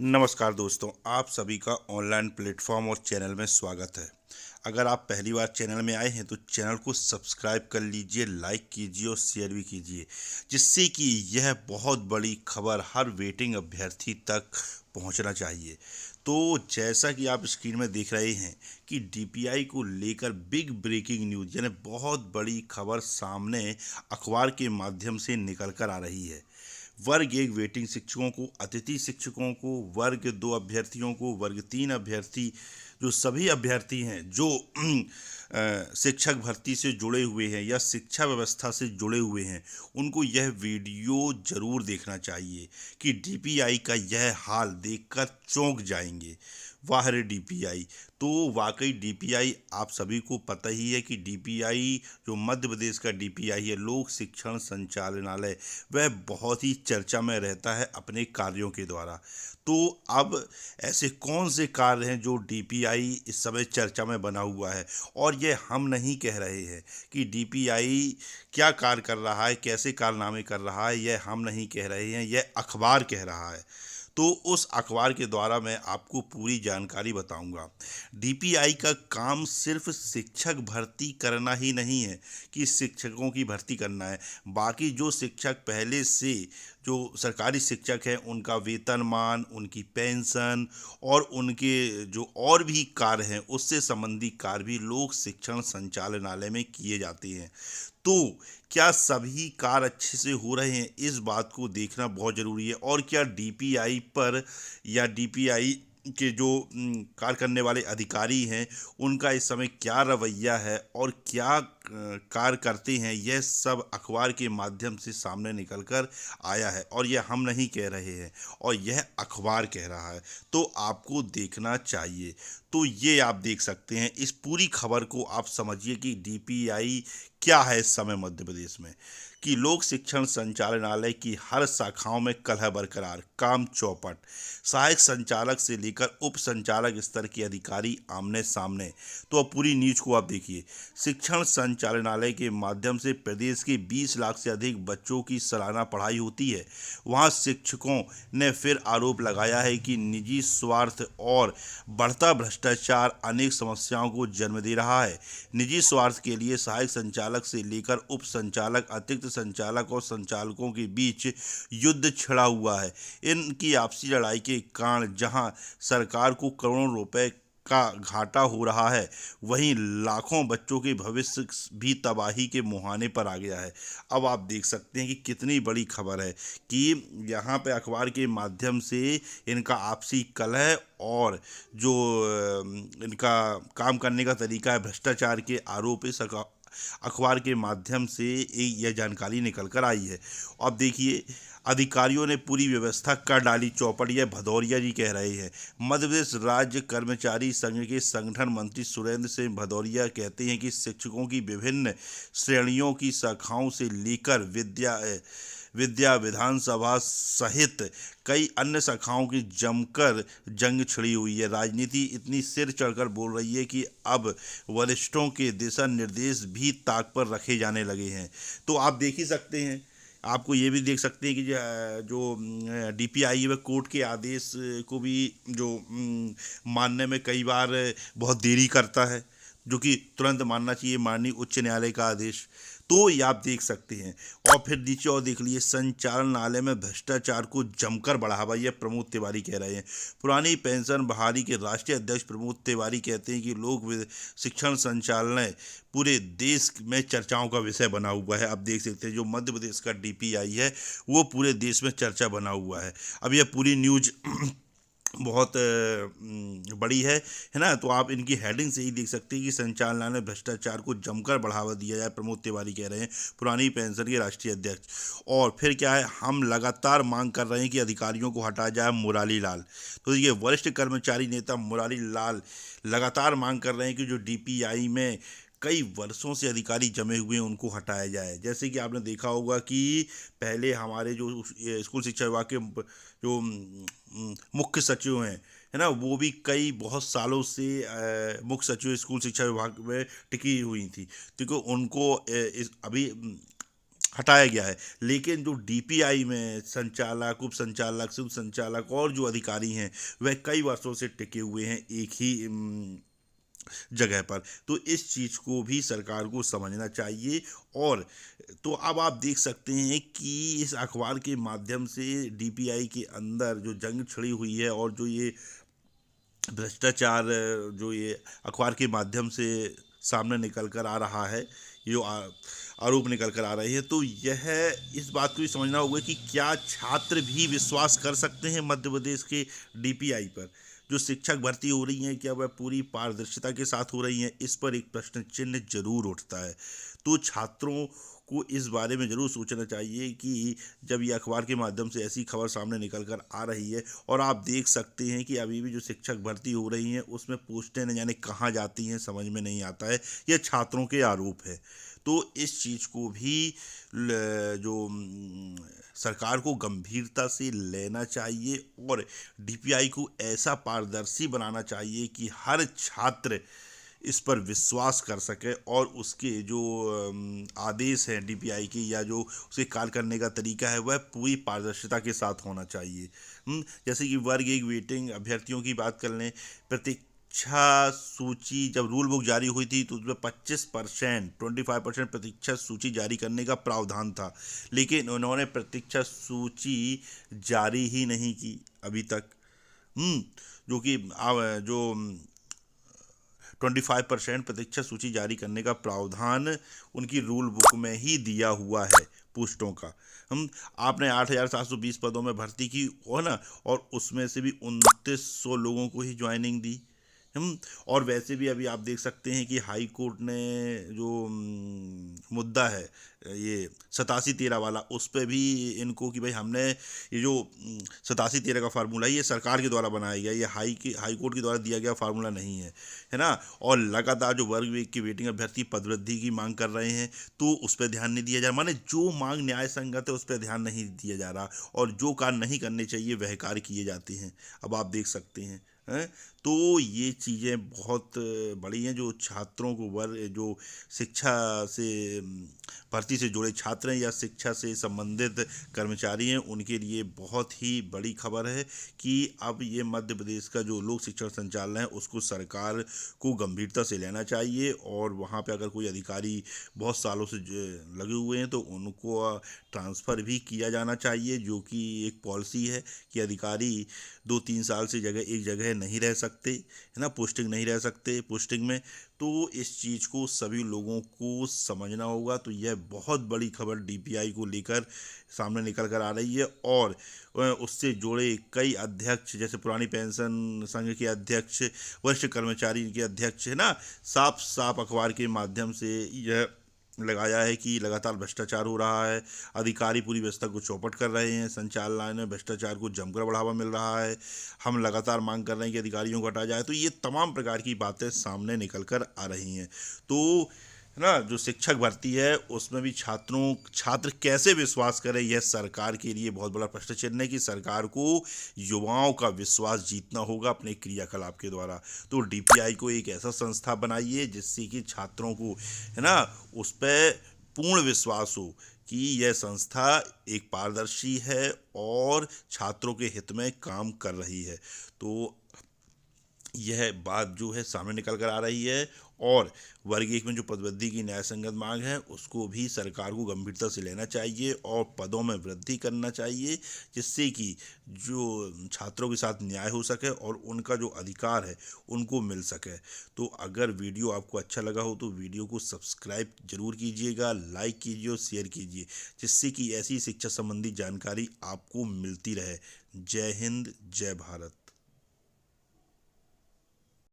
नमस्कार दोस्तों, आप सभी का ऑनलाइन प्लेटफॉर्म और चैनल में स्वागत है। अगर आप पहली बार चैनल में आए हैं तो चैनल को सब्सक्राइब कर लीजिए, लाइक कीजिए और शेयर भी कीजिए, जिससे कि यह बहुत बड़ी खबर हर वेटिंग अभ्यर्थी तक पहुंचना चाहिए। तो जैसा कि आप स्क्रीन में देख रहे हैं कि डीपीआई को लेकर बिग ब्रेकिंग न्यूज़ यानी बहुत बड़ी खबर सामने अखबार के माध्यम से निकल कर आ रही है। वर्ग एक वेटिंग शिक्षकों को, अतिथि शिक्षकों को, वर्ग दो अभ्यर्थियों को, वर्ग तीन अभ्यर्थी, जो सभी अभ्यर्थी हैं जो शिक्षक भर्ती से जुड़े हुए हैं या शिक्षा व्यवस्था से जुड़े हुए हैं, उनको यह वीडियो जरूर देखना चाहिए कि डीपीआई का यह हाल देखकर चौंक जाएंगे। वाह रे डीपीआई। तो वाकई डीपीआई, आप सभी को पता ही है कि डीपीआई जो मध्य प्रदेश का डीपीआई है, लोक शिक्षण संचालनालय, वह बहुत ही चर्चा में रहता है अपने कार्यों के द्वारा। तो अब ऐसे कौन से कार्य हैं जो डीपीआई इस समय चर्चा में बना हुआ है, और ये हम नहीं कह रहे हैं कि डीपीआई क्या कार्य कर रहा है, कैसे कारनामे कर रहा है, यह हम नहीं कह रहे हैं, यह अखबार कह रहा है। तो उस अखबार के द्वारा मैं आपको पूरी जानकारी बताऊंगा। डीपीआई का काम सिर्फ शिक्षक भर्ती करना ही नहीं है कि शिक्षकों की भर्ती करना है, बाकी जो शिक्षक पहले से जो सरकारी शिक्षक हैं उनका वेतनमान, उनकी पेंशन और उनके जो और भी कार्य हैं उससे संबंधी कार्य भी लोक शिक्षण संचालनालय में किए जाते हैं। तो क्या सभी कार्य अच्छे से हो रहे हैं, इस बात को देखना बहुत ज़रूरी है। और क्या डीपीआई पर या डीपीआई के जो कार्य करने वाले अधिकारी हैं, उनका इस समय क्या रवैया है और क्या कार्य करते हैं, यह सब अखबार के माध्यम से सामने निकल कर आया है। और यह हम नहीं कह रहे हैं, और यह अखबार कह रहा है, तो आपको देखना चाहिए। तो ये आप देख सकते हैं, इस पूरी खबर को आप समझिए कि डीपीआई क्या है इस समय मध्य प्रदेश में। कि लोक शिक्षण संचालनालय की हर शाखाओं में कलह बरकरार, काम चौपट, सहायक संचालक से लेकर उप संचालक स्तर के अधिकारी आमने सामने। तो अब पूरी न्यूज को आप देखिए। शिक्षण संचालनालय के माध्यम से प्रदेश के 20 लाख से अधिक बच्चों की सालाना पढ़ाई होती है। वहां शिक्षकों ने फिर आरोप लगाया है कि निजी स्वार्थ और बढ़ता भ्रष्टाचार अनेक समस्याओं को जन्म दे रहा है। निजी स्वार्थ के लिए सहायक संचालक से लेकर उप संचालक, अतिरिक्त संचालक और संचालकों के बीच युद्ध छिड़ा हुआ है। इनकी आपसी लड़ाई के कारण जहां सरकार को करोड़ों रुपए का घाटा हो रहा है, वहीं लाखों बच्चों के भविष्य भी तबाही के मुहाने पर आ गया है। अब आप देख सकते हैं कि कितनी बड़ी खबर है कि यहाँ पे अखबार के माध्यम से इनका आपसी कलह और जो इनका काम करने का तरीका है, भ्रष्टाचार के आरोप इस अखबार के माध्यम से यह जानकारी निकल कर आई है। अब देखिए, अधिकारियों ने पूरी व्यवस्था कर डाली चौपट, यह भदौरिया जी कह रहे हैं। मध्य प्रदेश राज्य कर्मचारी संघ के संगठन मंत्री सुरेंद्र सिंह भदौरिया कहते हैं कि शिक्षकों की विभिन्न श्रेणियों की शाखाओं से लेकर विद्या विधानसभा सहित कई अन्य शाखाओं की जमकर जंग छिड़ी हुई है। राजनीति इतनी सिर चढ़कर बोल रही है कि अब वरिष्ठों के दिशा निर्देश भी ताक पर रखे जाने लगे हैं। तो आप देख ही सकते हैं, आपको ये भी देख सकते हैं कि जो डीपीआई है कोर्ट के आदेश को भी जो मानने में कई बार बहुत देरी करता है, जो कि तुरंत मानना चाहिए माननीय उच्च न्यायालय का आदेश। तो ये आप देख सकते हैं। और फिर नीचे और देख लीजिए, संचालनालय में भ्रष्टाचार को जमकर बढ़ावा, यह प्रमोद तिवारी कह रहे हैं। पुरानी पेंशन बहाली के राष्ट्रीय अध्यक्ष प्रमोद तिवारी कहते हैं कि लोक शिक्षण संचालनालय पूरे देश में चर्चाओं का विषय बना हुआ है। आप देख सकते हैं, जो मध्य प्रदेश का डीपीआई है वो पूरे देश में चर्चा बना हुआ है। अब यह पूरी न्यूज बहुत बड़ी है ना। तो आप इनकी हेडिंग से ही देख सकते हैं कि संचालनालय में भ्रष्टाचार को जमकर बढ़ावा दिया जाए, प्रमोद तिवारी कह रहे हैं, पुरानी पेंशन के राष्ट्रीय अध्यक्ष। और फिर क्या है, हम लगातार मांग कर रहे हैं कि अधिकारियों को हटाया जाए, मुरारी लाल। तो ये वरिष्ठ कर्मचारी नेता मुरारी लाल लगातार मांग कर रहे हैं कि जो डीपीआई में कई वर्षों से अधिकारी जमे हुए हैं उनको हटाया जाए। जैसे कि आपने देखा होगा कि पहले हमारे जो स्कूल शिक्षा विभाग के जो मुख्य सचिव हैं, है ना, वो भी कई बहुत सालों से मुख्य सचिव स्कूल शिक्षा विभाग में टिकी हुई थी, क्योंकि उनको इस अभी हटाया गया है। लेकिन जो डीपीआई में संचालक, उप संचालक, शुभ संचालक और जो अधिकारी हैं वह कई वर्षों से टिके हुए हैं एक ही जगह पर। तो इस चीज़ को भी सरकार को समझना चाहिए। और तो अब आप देख सकते हैं कि इस अखबार के माध्यम से डीपीआई के अंदर जो जंग छिड़ी हुई है और जो ये भ्रष्टाचार जो ये अखबार के माध्यम से सामने निकल कर आ रहा है, ये जो आरोप निकल कर आ रहे हैं, तो यह इस बात को भी समझना होगा कि क्या छात्र भी विश्वास कर सकते हैं मध्य प्रदेश के डीपीआई पर। जो शिक्षक भर्ती हो रही हैं क्या वह पूरी पारदर्शिता के साथ हो रही हैं, इस पर एक प्रश्न चिन्ह जरूर उठता है। तो छात्रों को इस बारे में ज़रूर सोचना चाहिए कि जब ये अखबार के माध्यम से ऐसी खबर सामने निकल कर आ रही है, और आप देख सकते हैं कि अभी भी जो शिक्षक भर्ती हो रही हैं उसमें पोस्टें न जाने कहाँ जाती हैं, समझ में नहीं आता है। यह छात्रों के आरोप है। तो इस चीज़ को भी जो सरकार को गंभीरता से लेना चाहिए और डीपीआई को ऐसा पारदर्शी बनाना चाहिए कि हर छात्र इस पर विश्वास कर सके और उसके जो आदेश हैं डीपीआई के या जो उसके कार्य करने का तरीका है वह पूरी पारदर्शिता के साथ होना चाहिए। जैसे कि वर्ग एक वेटिंग अभ्यर्थियों की बात कर लें, प्रतीक्षा सूची जब रूल बुक जारी हुई थी तो उसमें 25% प्रतीक्षा सूची जारी करने का प्रावधान था, लेकिन उन्होंने प्रतीक्षा सूची जारी ही नहीं की अभी तक। जो कि जो 25% प्रतीक्षा सूची जारी करने का प्रावधान उनकी रूल बुक में ही दिया हुआ है पोस्टों का। हम आपने 8,720 पदों में भर्ती की हो ना, और उसमें से भी 2,900 लोगों को ही ज्वाइनिंग दी। हम और वैसे भी अभी आप देख सकते हैं कि हाई कोर्ट ने जो मुद्दा है ये 87-13 वाला, उस पर भी इनको कि भाई हमने ये जो 87-13 का फार्मूला है ये सरकार के द्वारा बनाया गया, ये हाई कोर्ट के द्वारा दिया गया फार्मूला नहीं है ना। और लगातार जो वर्ग एक की वेटिंग अभ्यर्थी पदवृद्धि की मांग कर रहे हैं तो उस पर ध्यान नहीं दिया जा रहा, माने जो मांग न्याय संगत है उस पर ध्यान नहीं दिया जा रहा, और जो कार्य नहीं करने चाहिए वह कार्य किए जाते हैं। अब आप देख सकते हैं। तो ये चीज़ें बहुत बड़ी हैं जो छात्रों को जो शिक्षा से भर्ती से जुड़े छात्र हैं या शिक्षा से संबंधित कर्मचारी हैं उनके लिए बहुत ही बड़ी खबर है कि अब ये मध्य प्रदेश का जो लोक शिक्षण संचालय है उसको सरकार को गंभीरता से लेना चाहिए, और वहाँ पे अगर कोई अधिकारी बहुत सालों से लगे हुए हैं तो उनको ट्रांसफ़र भी किया जाना चाहिए, जो कि एक पॉलिसी है कि अधिकारी 2-3 साल से एक जगह नहीं रह सकते, है ना, पोस्टिंग नहीं रह सकते पोस्टिंग में। तो इस चीज़ को सभी लोगों को समझना होगा। तो यह बहुत बड़ी खबर डीपीआई को लेकर सामने निकल कर आ रही है, और उससे जुड़े कई अध्यक्ष जैसे पुरानी पेंशन संघ के अध्यक्ष, वरिष्ठ कर्मचारी के अध्यक्ष, है ना, साफ साफ अखबार के माध्यम से यह लगाया है कि लगातार भ्रष्टाचार हो रहा है, अधिकारी पूरी व्यवस्था को चौपट कर रहे हैं, संचालनालय में भ्रष्टाचार को जमकर बढ़ावा मिल रहा है, हम लगातार मांग कर रहे हैं कि अधिकारियों को हटाया जाए। तो ये तमाम प्रकार की बातें सामने निकल कर आ रही हैं। तो है ना, जो शिक्षक भर्ती है उसमें भी छात्र कैसे विश्वास करें, यह सरकार के लिए बहुत बड़ा प्रश्न चिन्ह है कि सरकार को युवाओं का विश्वास जीतना होगा अपने क्रियाकलाप के द्वारा। तो डीपीआई को एक ऐसा संस्था बनाइए जिससे कि छात्रों को, है ना, उस पर पूर्ण विश्वास हो कि यह संस्था एक पारदर्शी है और छात्रों के हित में काम कर रही है। तो यह बात जो है सामने निकल कर आ रही है, और वर्ग एक में जो पदवृद्धि की न्यायसंगत मांग है उसको भी सरकार को गंभीरता से लेना चाहिए और पदों में वृद्धि करना चाहिए, जिससे कि जो छात्रों के साथ न्याय हो सके और उनका जो अधिकार है उनको मिल सके। तो अगर वीडियो आपको अच्छा लगा हो तो वीडियो को सब्सक्राइब जरूर कीजिएगा, लाइक कीजिए और शेयर कीजिए, जिससे कि ऐसी शिक्षा संबंधी जानकारी आपको मिलती रहे। जय हिंद, जय भारत।